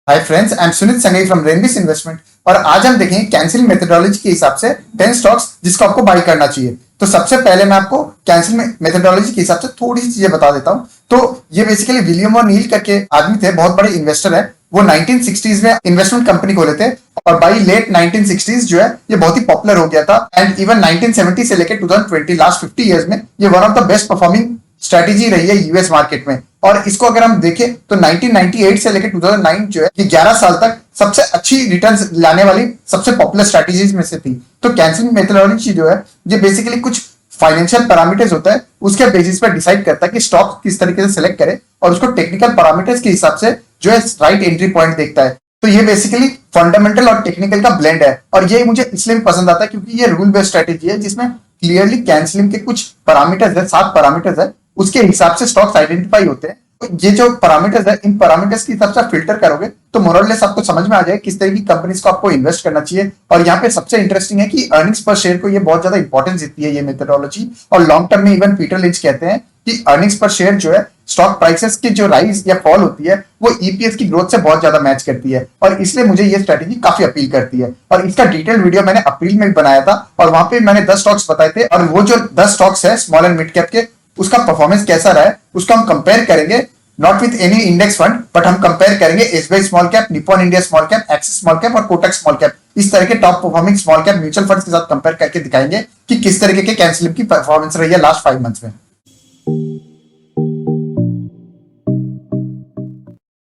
Hi friends, I am Sunit Sangai from Rainbis investment और आज हम देखेंगे कैंसिल मेथोडोलॉजी के हिसाब से 10 स्टॉक्स जिसको आपको बाई करना चाहिए। तो सबसे पहले मैं आपको कैंसिल मेथोडोलॉजी के हिसाब से थोड़ी सी चीजें बता देता हूँ। तो ये बेसिकली विलियम और नील करके आदमी थे, बहुत बड़े इन्वेस्टर है। वो 1960s में इन्वेस्टमेंट कंपनी खोले थे और बाई लेट 1960s जो है ये बहुत ही पॉपुलर हो गया था। एंड इवन 1970 से लेकर 2020 लास्ट 50 इयर्स में ये one of the best performing strategy रही है यूएस मार्केट में। और इसको अगर हम देखें तो 1998 से लेकर 2009 जो है ये 11 साल तक सबसे अच्छी रिटर्न्स लाने वाली सबसे पॉपुलर स्ट्रेटेजीज में से थी। तो कैंसिलिंग मेथोडोलॉजी जो है ये बेसिकली कुछ फाइनेंशियल पैरामीटर्स होता है, उसके बेसिस पर डिसाइड करता है कि स्टॉक किस तरीके से सिलेक्ट करे और उसको टेक्निकल पैरामीटर्स के हिसाब से जो है राइट एंट्री पॉइंट देखता है। तो ये बेसिकली फंडामेंटल और टेक्निकल का ब्लेंड है और ये मुझे इसलिए भी पसंद आता है क्योंकि ये रूल बेस्ड स्ट्रेटेजी है जिसमें क्लियरली कैंसिलिंग के कुछ पैरामीटर्स है, 7 पैरामीटर्स है, उसके हिसाब से स्टॉक्स आइडेंटिफाई होते हैं। तो ये जो पैरामीटर्स है, इन पैरामीटर्स के हिसाब से फिल्टर करोगे तो मोरलेस आपको समझ में आ जाए किस तरह की कंपनीज को आपको इन्वेस्ट करना चाहिए। और यहाँ पे सबसे इंटरेस्टिंग है कि अर्निंग्स पर शेयर को ये बहुत ज्यादा इंपॉर्टेंस देती है ये मेथोडोलॉजी। और लॉन्ग टर्म में इवन पीटर लिंच कहते हैं कि अर्निंग्स पर शेयर जो है स्टॉक प्राइसेस की जो राइज या फॉल होती है वो ईपीएस की ग्रोथ से बहुत ज्यादा मैच करती है। और इसलिए मुझे ये स्ट्रेटेजी काफी अपील करती है और इसका डिटेल वीडियो मैंने अप्रैल में भी बनाया था और वहां पे मैंने 10 स्टॉक्स बताए थे और वो जो 10 स्टॉक्स है स्मॉल एंड मिड कैप के, उसका परफॉर्मेंस कैसा रहा है उसको हम कंपेयर करेंगे। Not with any index fund but हम कंपेयर करेंगे SBI small cap, Nippon India small cap, axis small cap और कोटक स्मॉल कैप, इस तरह के top performing small cap mutual funds के साथ कंपेयर करके दिखाएंगे कि किस तरीके के कैंसिलिंग की परफॉर्मेंस रही है लास्ट 5 मंथ्स में।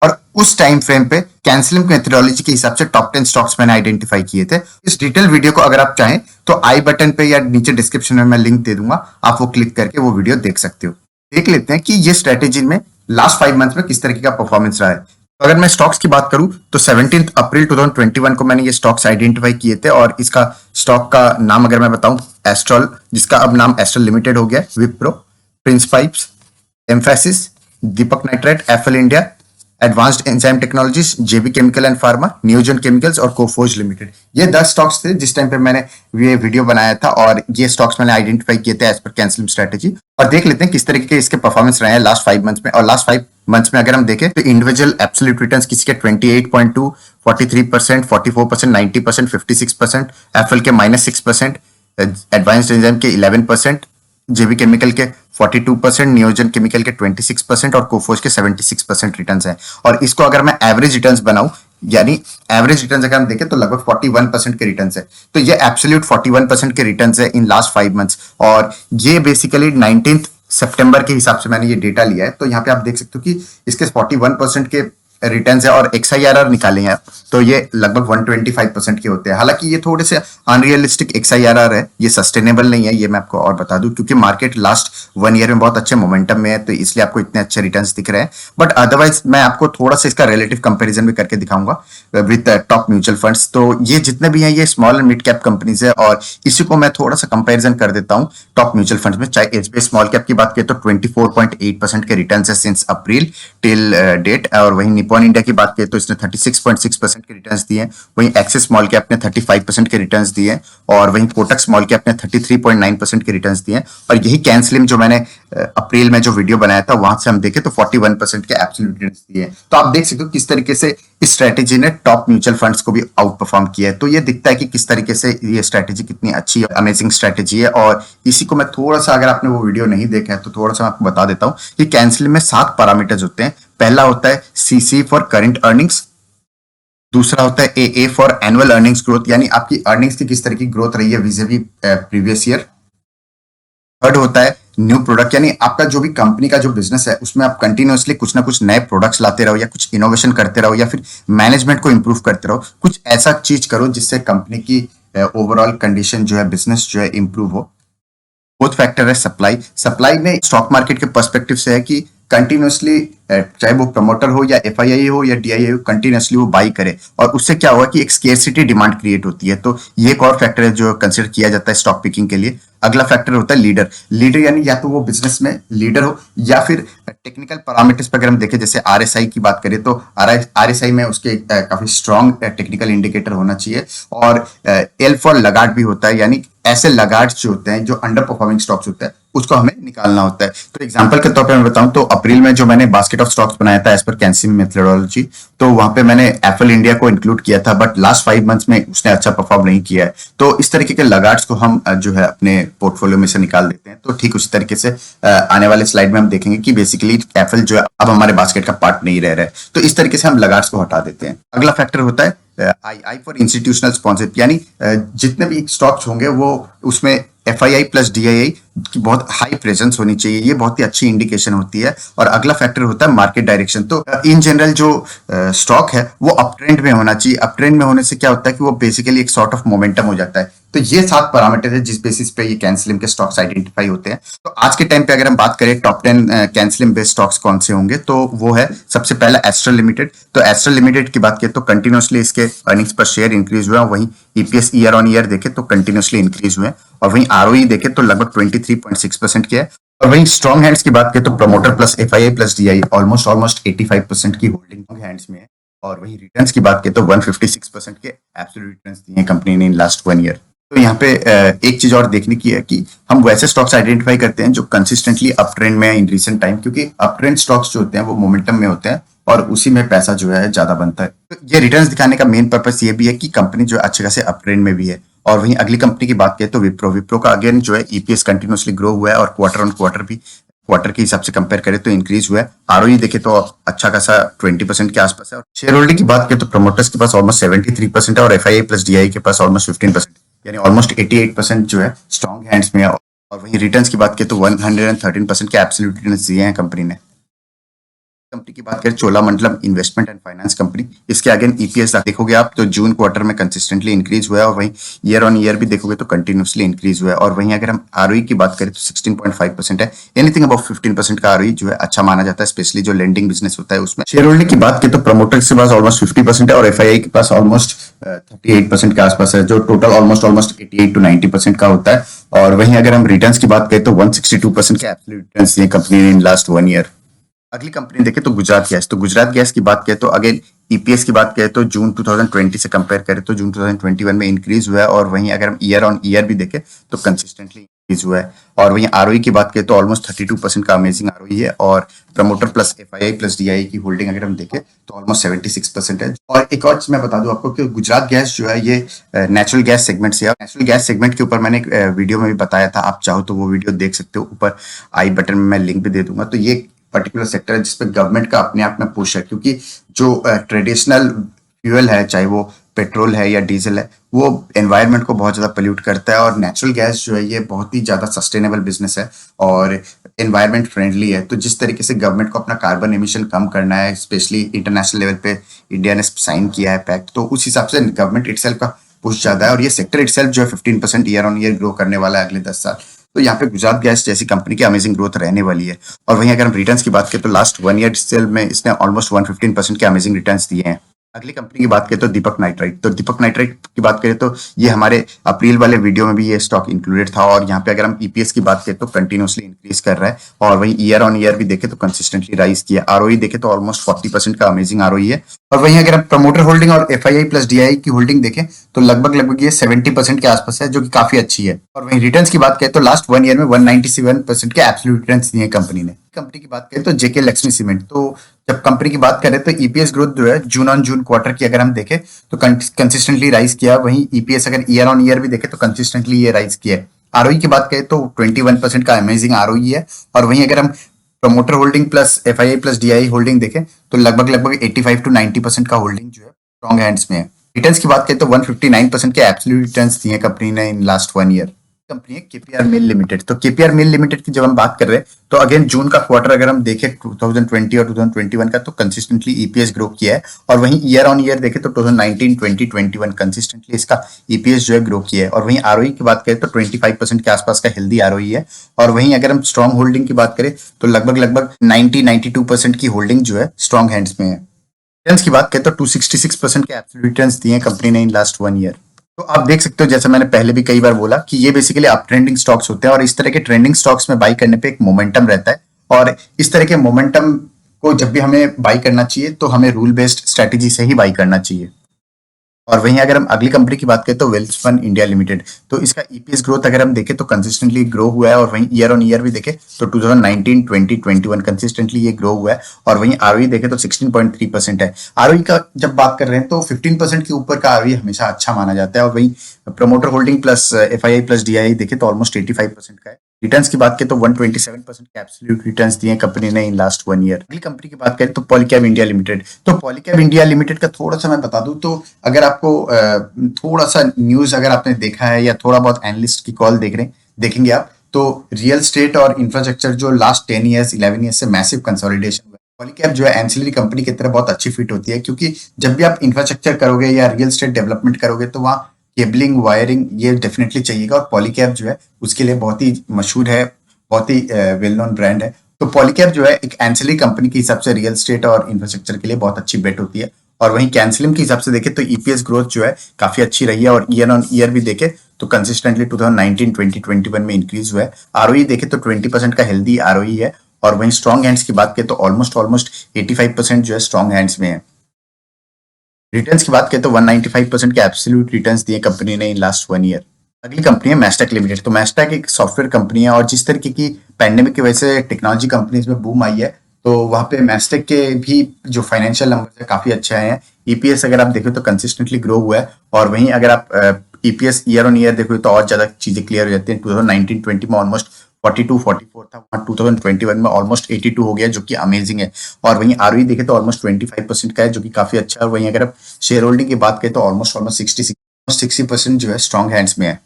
और उस टाइम फ्रेम पे कैंसिलिंग मेथोडोलॉजी के हिसाब से टॉप 10 स्टॉक्स मैंने आइडेंटिफाई किए थे। इस डिटेल वीडियो को अगर आप चाहें तो आई बटन पे या नीचे डिस्क्रिप्शन में मैं लिंक दे दूंगा, आप वो क्लिक करके वो वीडियो देख सकते हो। देख लेते हैं कि ये स्ट्रेटेजी में लास्ट 5 मंथ्स में किस तरीके का परफॉर्मेंस रहा है। तो अगर मैं स्टॉक्स की बात करूं तो 17 अप्रैल 2021 को मैंने ये स्टॉक्स आइडेंटिफाई किए थे और इसका स्टॉक का नाम अगर मैं बताऊं एस्ट्रॉल, जिसका अब नाम एस्ट्रॉल लिमिटेड हो गया, विप्रो, प्रिंस पाइप्स, एम्फेसिस, दीपक नाइट्राइट, एफएल इंडिया, एडवांस्ड एंजाइम टेक्नोलॉजीज, जेबी केमिकल एंड फार्मा, नियोजन केमिकल्स और कोफोर्ज लिमिटेड। ये 10 स्टॉक्स थे जिस टाइम पे मैंने ये वीडियो बनाया था और ये स्टॉक्स मैंने आइडेंटिफाई किए थे एज पर कैंसिलिंग स्ट्रेटेजी। और देख लेते हैं किस तरीके के इसके परफॉर्मेंस रहे हैं लास्ट 5 मंथ्स में। और लास्ट 5 मंथ्स में अगर हम देखें तो इंडिविजुअल एब्सोल्यूट रिटर्न्स किसी के 28.2, 43%, 44%, 90%, 56%, एफएल के -6%, एडवांस्ड एंजाइम के 11%, जेबी केमिकल के 42%, नियोजन केमिकल के 26% और कोफोज के 76% रिटर्न्स हैं। और इसको अगर मैं एवरेज रिटर्न्स बनाऊं, यानी एवरेज रिटर्न्स अगर हम देखें तो लगभग 41% के रिटर्न्स है। तो ये एब्सोल्यूट 41% के रिटर्न्स है इन लास्ट 5 मंथ्स। और ये बेसिकली 19 सितंबर के हिसाब से मैंने ये डेटा लिया है। तो यहाँ पे आप देख सकते हो कि इसके 41% के रिटर्न्स है और XIRR निकाले हैं तो ये लगभग 125% के होते हैं। हालांकि ये थोड़े से अनरियलिस्टिक XIRR है, ये सस्टेनेबल नहीं है, ये मैं आपको और बता दूं, क्योंकि मार्केट लास्ट 1 ईयर में बहुत अच्छे मोमेंटम में है तो इसलिए आपको इतने अच्छे रिटर्न्स दिख रहे हैं। बट अदरवाइज मैं आपको थोड़ा सा इसका रिलेटिव कंपेरिजन भी करके दिखाऊंगा विद टॉप म्यूचुअल फंड्स। तो ये जितने भी हैं ये small and mid cap companies है और इसी को मैं थोड़ा सा कंपेरिजन कर देता हूँ टॉप म्यूचुअल फंड्स में। चाहे एसबीआई स्मॉल कैप की बात करें तो 24.8% के रिटर्न है सिंस अप्रैल टिल डेट। और वहीं निप्पॉन इंडिया की बात करें तो इसने 36.6% के रिटर्न्स दिए हैं। वहीं एक्सिस स्मॉल कैप ने 35% के रिटर्न्स दिए हैं और वहीं कोटक स्मॉल कैप ने 33.9% के रिटर्न्स दिए हैं। और यही कैंसिलिंग जो मैंने अप्रैल में जो वीडियो बनाया था वहां से हम देखें तो 41% के एब्सोल्यूट रिटर्न्स दिए हैं। तो आप देख सकते हो किस तरीके से इस स्ट्रेटेजी ने टॉप म्यूचुअल फंड्स को भी आउट परफॉर्म किया है। तो ये दिखता है कि किस तरीके से ये स्ट्रेटेजी कितनी अच्छी अमेजिंग स्ट्रेटेजी है। और इसी को मैं थोड़ा सा, अगर आपने वो वीडियो नहीं देखा है तो थोड़ा सा आपको बता देता हूं कि कैंसिलिंग में 7 पैरामीटर्स होते हैं। पहला होता है सीसी फॉर करंट अर्निंग्स, दूसरा होता है A for annual earnings growth, यानी आपकी अर्निंग्स की किस तरह की ग्रोथ रही है विज़िबी प्रीवियस ईयर। थर्ड होता है न्यू प्रोडक्ट, यानी आपका जो भी कंपनी का जो बिजनेस है उसमें आप कंटिन्यूअसली कुछ ना कुछ नए प्रोडक्ट्स लाते रहो या कुछ इनोवेशन करते रहो या फिर मैनेजमेंट को इंप्रूव करते रहो, कुछ ऐसा चीज करो जिससे कंपनी की ओवरऑल कंडीशन जो है, बिजनेस जो है, इंप्रूव हो। फोर्थ फैक्टर है सप्लाई। सप्लाई में स्टॉक मार्केट के पर्सपेक्टिव से है कि कंटिन्यूअसली चाहे वो प्रमोटर हो या एफआईआई हो या डीआईआई हो, कंटिन्यूअसली वो बाई करे और उससे क्या हुआ कि एक स्केर्सिटी डिमांड क्रिएट होती है। तो ये एक और फैक्टर है जो कंसिडर किया जाता है स्टॉक पिकिंग के लिए। अगला फैक्टर होता है लीडर। लीडर यानी या तो वो बिजनेस में लीडर हो या फिर टेक्निकल पैरामीटर्स पर अगर हम देखें, जैसे आरएसआई की बात करें तो आरएसआई में उसके काफी स्ट्रॉन्ग टेक्निकल इंडिकेटर होना चाहिए। और एल फॉर लगार्ड भी होता है, यानी ऐसे लगार्ड्स जो होते हैं जो अंडर परफॉर्मिंग स्टॉक्स होते हैं उसको हमें निकालना होता है। तो एग्जांपल के तौर पे मैं बताऊं तो अप्रैल में जो मैंने बास्केट ऑफ स्टॉक्स बनाया था एज पर कैंसिम मेथोडोलॉजी, तो वहां पे मैंने एप्पल इंडिया को इंक्लूड किया था, बट लास्ट 5 मंथ्स में उसने अच्छा परफॉर्म नहीं किया है। तो इस तरीके के लगार्ड्स को हम जो है अपने पोर्टफोलियो में से निकाल देते हैं। तो ठीक उसी तरीके से आने वाले स्लाइड में हम देखेंगे कि बेसिकली एप्पल जो है अब हमारे बास्केट का पार्ट नहीं रह रहा है। तो इस तरीके से हम लगार्ड्स को हटा देते हैं। अगला फैक्टर होता है आई फॉर इंस्टीट्यूशनल स्पॉन्सरशिप, यानी जितने भी स्टॉक्स होंगे वो उसमें FII प्लस DII की बहुत हाई प्रेजेंस होनी चाहिए। ये बहुत ही अच्छी इंडिकेशन होती है। और अगला फैक्टर होता है मार्केट डायरेक्शन। तो इन जनरल जो स्टॉक है वो अप ट्रेंड में होना चाहिए। अप ट्रेंड में होने से क्या होता है कि वो बेसिकली एक सॉर्ट ऑफ मोमेंटम हो जाता है। तो ये 7 पैरामीटर है जिस बेसिस पे ये कैंसिलिम के स्टॉक्स आइडेंटिफाई होते हैं। तो आज के टाइम पे अगर हम बात करें टॉप 10 कैंसिलिम बेस्ड स्टॉक्स कौन से होंगे, तो वो है सबसे पहला एस्ट्रल लिमिटेड। तो एस्ट्रल लिमिटेड की बात करें तो कंटिन्यूसली इसके अर्निंग्स पर शेयर इंक्रीज हुआ, वहीं EPS ईयर ऑन ईयर देखे तो कंटिन्यूसली इंक्रीज हुए, और वहीं ROE देखे तो लगभग 23.6% की है। और वहीं स्ट्रॉन्ग हैंड्स की बात करें तो promoter plus FII plus DI almost 85% की होल्डिंग हैंड्स में है। और वहीं रिटर्न्स की बात करें तो 156% के एब्सोल्यूट रिटर्न्स दिए कंपनी ने इन लास्ट 1 ईयर। तो यहाँ पे एक चीज और देखने की है कि हम वैसे स्टॉक्स आइडेंटिफाई करते हैं जो कंसिस्टेंटली अप ट्रेंड में इन रीसेंट टाइम, क्योंकि अप ट्रेंड स्टॉक्स जो होते हैं वो मोमेंटम में होते हैं और उसी में पैसा जो है ज्यादा बनता है। तो ये रिटर्न्स दिखाने का मेन पर्पस ये भी है कि कंपनी जो अच्छे खासे अप ट्रेंड में भी है। और वहीं अगली कंपनी की बात करें तो विप्रो का अगेन जो है EPS कंटिन्यूसली ग्रो हुआ है, और क्वार्टर ऑन क्वार्टर भी क्वार्टर के हिसाब से कंपेयर करें तो इंक्रीज हुआ है। ROE देखे तो अच्छा खासा 20% के आसपास है। और शेयर होल्डिंग की बात करें तो प्रमोटर्स के पास ऑलमोस्ट 73% है, और FII प्लस DI के पास ऑलमोस्ट 15%, यानी ऑलमोस्ट 88% जो है स्ट्रॉन्ग हैंड्स में है। और वहीं रिटर्न्स की बात करें तो 113% के एब्सोल्यूट रिटर्न्स दिए हैं कंपनी ने। कंपनी की बात करें Cholamandalam investment and finance company, इसके अगेन EPS देखोगे आप तो जून क्वार्टर में कंसिस्टेंटली इंक्रीज हुआ है, और वहीं ईयर ऑन ईयर भी देखोगे तो कंटिन्यूसली इंक्रीज हुआ है। और वहीं अगर हम ROE की बात करें तो 16.5% है। एनीथिंग अबव 15% का ROE जो है अच्छा माना जाता है, स्पेशली जो लेंडिंग बिजनेस होता है उसमें। शेयर होल्डिंग की बात करें तो प्रमोटर के पास ऑलमोस्ट 50% है, और FII के पास ऑलमोस्ट 38% के आसपास है, जो टोटल ऑलमोस्ट 88 to 90% का होता है। और वहीं अगर हम रिटर्न्स की बात करें तो 162% के एब्सोल्यूट रिटर्न्स दिए कंपनी ने इन लास्ट 1 ईयर। अगली कंपनी देखें तो गुजरात गैस। तो गुजरात गैस की बात करें तो अगेन EPS की बात करें तो जून 2020 से कंपेयर करें तो जून 2021 में इंक्रीज हुआ है, और वहीं अगर हम ईयर ऑन ईयर भी देखें तो कंसिस्टेंटली इंक्रीज हुआ है। और वहीं ROE की बात करें तो ऑलमोस्ट 32% का अमेजिंग ROE है, और promoter plus FII plus DI की होल्डिंग अगर हम देखें तो ऑलमोस्ट 76% है। और एक और चीज मैं बता दूं आपको कि गुजरात गैस जो है ये नेचुरल गैस सेगमेंट से है। नेचुरल गैस सेगमेंट के ऊपर मैंने एक वीडियो में भी बताया था, आप चाहो तो वो वीडियो देख सकते हो, ऊपर आई बटन में मैं लिंक भी दे दूंगा। तो ये पर्टिकुलर सेक्टर है जिसपे गवर्नमेंट का अपने आप में पुश है, क्योंकि जो ट्रेडिशनल फ्यूल है, चाहे वो पेट्रोल है या डीजल है, वो एनवायरनमेंट को बहुत ज्यादा पोल्यूट करता है। और नेचुरल गैस जो है ये बहुत ही ज्यादा सस्टेनेबल बिजनेस है और एनवायरनमेंट फ्रेंडली है। तो जिस तरीके से गवर्नमेंट को अपना कार्बन एमिशन कम करना है, स्पेशली इंटरनेशनल लेवल पे इंडिया ने साइन किया है पैक्ट, तो उस हिसाब से गवर्नमेंट इटसेल्फ का पुश ज्यादा है। और ये सेक्टर इटसेल्फ जो है 15% ईयर ऑन ईयर ग्रो करने वाला है अगले 10 साल। तो यहाँ पे गुजरात गैस जैसी कंपनी की अमेजिंग ग्रोथ रहने वाली है। और वहीं अगर हम रिटर्न्स की बात करें तो लास्ट 1 ईयर सेल में इसने ऑलमोस्ट 115% के अमेजिंग रिटर्न्स दिए हैं। अगली कंपनी की बात करें तो दीपक नाइट्राइट। तो दीपक नाइट्राइट की बात करें तो ये हमारे अप्रैल वाले वीडियो में भी ये स्टॉक इंक्लूडेड था, और यहाँ पे अगर हम EPS की बात करें तो कंटिन्यूसली इंक्रीज कर रहा है, और वहीं ईयर ऑन ईयर भी देखे तो कंसिस्टेंटली राइज किया। ROE देखे तो ऑलमोस्ट 40% का अमेजिंग ROE है। और वहीं अगर हम प्रमोटर होल्डिंग और FII प्लस DI की होल्डिंग देखें तो लगभग ये 70% के आसपास है, जो कि काफी अच्छी है। और वहीं रिटर्न्स की बात करें तो लास्ट 1 ईयर में 197% के एब्सोल्यूट रिटर्न्स दिए कंपनी ने। कंपनी की बात करें तो JK लक्ष्मी सीमेंट। तो जब कंपनी की बात करें तो EPS ग्रोथ जो है जून ऑन जून क्वार्टर की अगर हम देखें तो कंसिस्टेंटली राइज किया। वहीं EPS अगर ईयर ऑन ईयर भी देखें तो कंसिस्टेंटली ये राइज किया है। ROE की बात करें तो 21% का अमेजिंग ROE है। और वहीं अगर हम promoter holding plus FII plus DI holding देखें तो लगभग 85 to 90% का होल्डिंग जो है स्ट्रॉन्ग हैंड्स में है। रिटर्न्स की बात करें तो 159% के एब्सोल्यूट रिटर्न्स दिए कंपनी ने इन लास्ट 1 ईयर। कंपनी है KPR मिल लिमिटेड। तो KPR मिल लिमिटेड की जब हम बात कर रहे हैं तो अगेन जून का क्वार्टर अगर हम देखें 2020 और 2021 का तो कंसिस्टेंटली EPS ग्रो किया है। और वहीं ईयर ऑन ईयर देखें तो 2019, 20, 21 कंसिस्टेंटली इसका EPS जो है ग्रो किया है। और वहीं ROE की बात करें तो 25% के आसपास का हेल्दी ROE है। और वहीं अगर हम स्ट्रॉन्ग होल्डिंग की बात करें तो लगभग 90-92% की होल्डिंग जो है स्ट्रॉन्ग हैंड्स में है। रिटर्न्स की बात करें तो 266% के एब्सोल्यूट रिटर्न्स दिए कंपनी ने इन लास्ट 1 ईयर। तो आप देख सकते हो, जैसे मैंने पहले भी कई बार बोला कि ये बेसिकली अप ट्रेंडिंग स्टॉक्स होते हैं, और इस तरह के ट्रेंडिंग स्टॉक्स में बाई करने पे एक मोमेंटम रहता है। और इस तरह के मोमेंटम को जब भी हमें बाई करना चाहिए तो हमें रूल बेस्ड स्ट्रेटेजी से ही बाई करना चाहिए। और वहीं अगर हम अगली कंपनी की बात करें तो वेल्सपन इंडिया लिमिटेड, तो इसका ईपीएस ग्रोथ अगर हम देखें तो कंसिस्टेंटली ग्रो हुआ है, और वहीं ईयर ऑन ईयर भी देखें तो 2019, 20, 21 कंसिस्टेंटली ये ग्रो हुआ है। और वहीं आरओई देखें तो 16.3% है। आरओई का जब बात कर रहे हैं तो 15% के ऊपर का आरओई हमेशा अच्छा माना जाता है। और वहीं promoter holding plus FII plus DI देखें तो ऑलमोस्ट 85% का है। रिटर्न्स की बात करें तो 127% के एब्सोल्यूट रिटर्न्स दिए कंपनी ने इन लास्ट 1 ईयर। अगली कंपनी की बात करें तो पॉलीकैब इंडिया लिमिटेड, तो पॉलीकैब इंडिया लिमिटेड का थोड़ा सा मैं बता दूं तो अगर आपको थोड़ा सा न्यूज अगर आपने देखा है या थोड़ा बहुत एनालिस्ट की कॉल देखेंगे आप, तो रियल स्टेट और इंफ्रास्ट्रक्चर जो लास्ट 10 ईयर्स 11 ईयर्स से मैसिव कंसोलिडेशन हुआ है। पॉलीकैब जो है एंसिलरी कंपनी की तरह बहुत अच्छी फिट होती है, क्योंकि जब भी आप इंफ्रास्ट्रक्चर करोगे या रियल स्टेट डेवलपमेंट करोगे तो वहाँ केबलिंग वायरिंग ये डेफिनेटली चाहिएगा, और पॉलीकैब जो है उसके लिए बहुत ही मशहूर है, बहुत ही वेल नोन ब्रांड है। तो पॉलीकैब जो है एक एंसिलरी कंपनी के हिसाब से रियल स्टेट और इंफ्रास्ट्रक्चर के लिए बहुत अच्छी बेट होती है। और वहीं कैंसिलिम के हिसाब से देखें तो ईपीएस ग्रोथ जो है काफी अच्छी रही है, और ईयर ऑन ईयर भी देखें तो कंसिस्टेंटली 2019, 20, 21 में इंक्रीज हुआ है। आरओई देखें तो 20% का हेल्दी आरओई है। और वहीं स्ट्रॉन्ग हैंड्स की बात करें तो ऑलमोस्ट 85% जो है स्ट्रॉन्ग हैंड्स में है। रिटर्न्स की बात करें तो 195% के एब्सोल्यूट रिटर्न्स दिए कंपनी ने इन लास्ट 1 ईयर। अगली कंपनी है मैस्टेक लिमिटेड, तो मैस्टेक एक सॉफ्टवेयर कंपनी है, और जिस तरीके की पैंडेमिक की वजह से टेक्नोलॉजी कंपनीज में बूम आई है, तो वहाँ पे मैस्टेक के भी जो फाइनेंशियल नंबर है काफी अच्छे आए हैं। ईपीएस अगर आप देखो तो कंसिस्टेंटली ग्रो हुआ है। और वहीं अगर आप ईपीएस ईयर ऑन ईयर देखो तो और ज्यादा चीजें क्लियर हो जाती हैं। 2019-20 में ऑलमोस्ट 42, 44 था, वहाँ 2021 में ऑलमोस्ट 82 हो गया, जो कि अमेजिंग है। और वहीं आरओई देखे तो ऑलमोस्ट 25% का है, जो कि काफी अच्छा है। और वहीं अगर आप शेयर होल्डिंग की बात करें तो ऑलमोस्ट 60% जो है स्ट्रॉन्ग हैंड्स में है।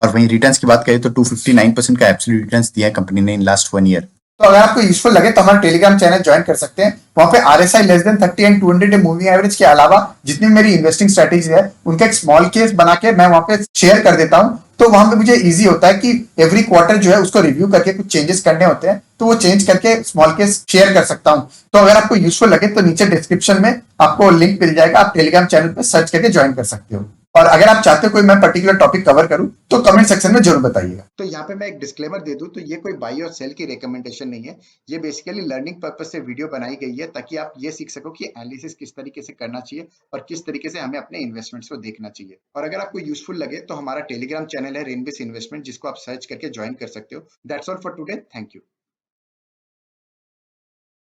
और वहीं रिटर्न्स की बात करें तो 259% का एब्सोल्यूट रिटर्न्स दिया है कंपनी ने इन लास्ट 1 ईयर। तो अगर आपको यूजफुल लगे तो हमारा टेलीग्राम चैनल ज्वाइन कर सकते हैं। वहां पे RSI less than 30 and 200 day moving average के अलावा जितनी मेरी इन्वेस्टिंग स्ट्रेटेजी है उनका एक स्मॉल केस बना के मैं वहां पे शेयर कर देता हूं। तो वहां पे मुझे इजी होता है कि एवरी क्वार्टर जो है उसको रिव्यू करके कुछ चेंजेस करने होते हैं, तो वो चेंज करके स्मॉल केस शेयर कर सकता हूं। तो अगर आपको यूजफुल लगे तो नीचे डिस्क्रिप्शन में आपको लिंक मिल जाएगा, आप टेलीग्राम चैनल पे सर्च करके ज्वाइन कर सकते हो। और अगर आप चाहते हो कोई मैं पर्टिकुलर टॉपिक कवर करूं तो कमेंट सेक्शन में जरूर बताइएगा। तो यहाँ पे मैं एक डिस्क्लेमर दे दूं, तो ये कोई बाई और सेल की रिकमेंडेशन नहीं है। ये बेसिकली लर्निंग पर्पस से वीडियो बनाई गई है, ताकि आप ये सीख सको कि एनालिसिस किस तरीके से करना चाहिए और किस तरीके से हमें अपने इन्वेस्टमेंट्स को देखना चाहिए। और अगर आपको यूजफुल लगे तो हमारा टेलीग्राम चैनल है रेनबेस इन्वेस्टमेंट, जिसको आप सर्च करके ज्वाइन कर सकते हो। That's all for today, thank you.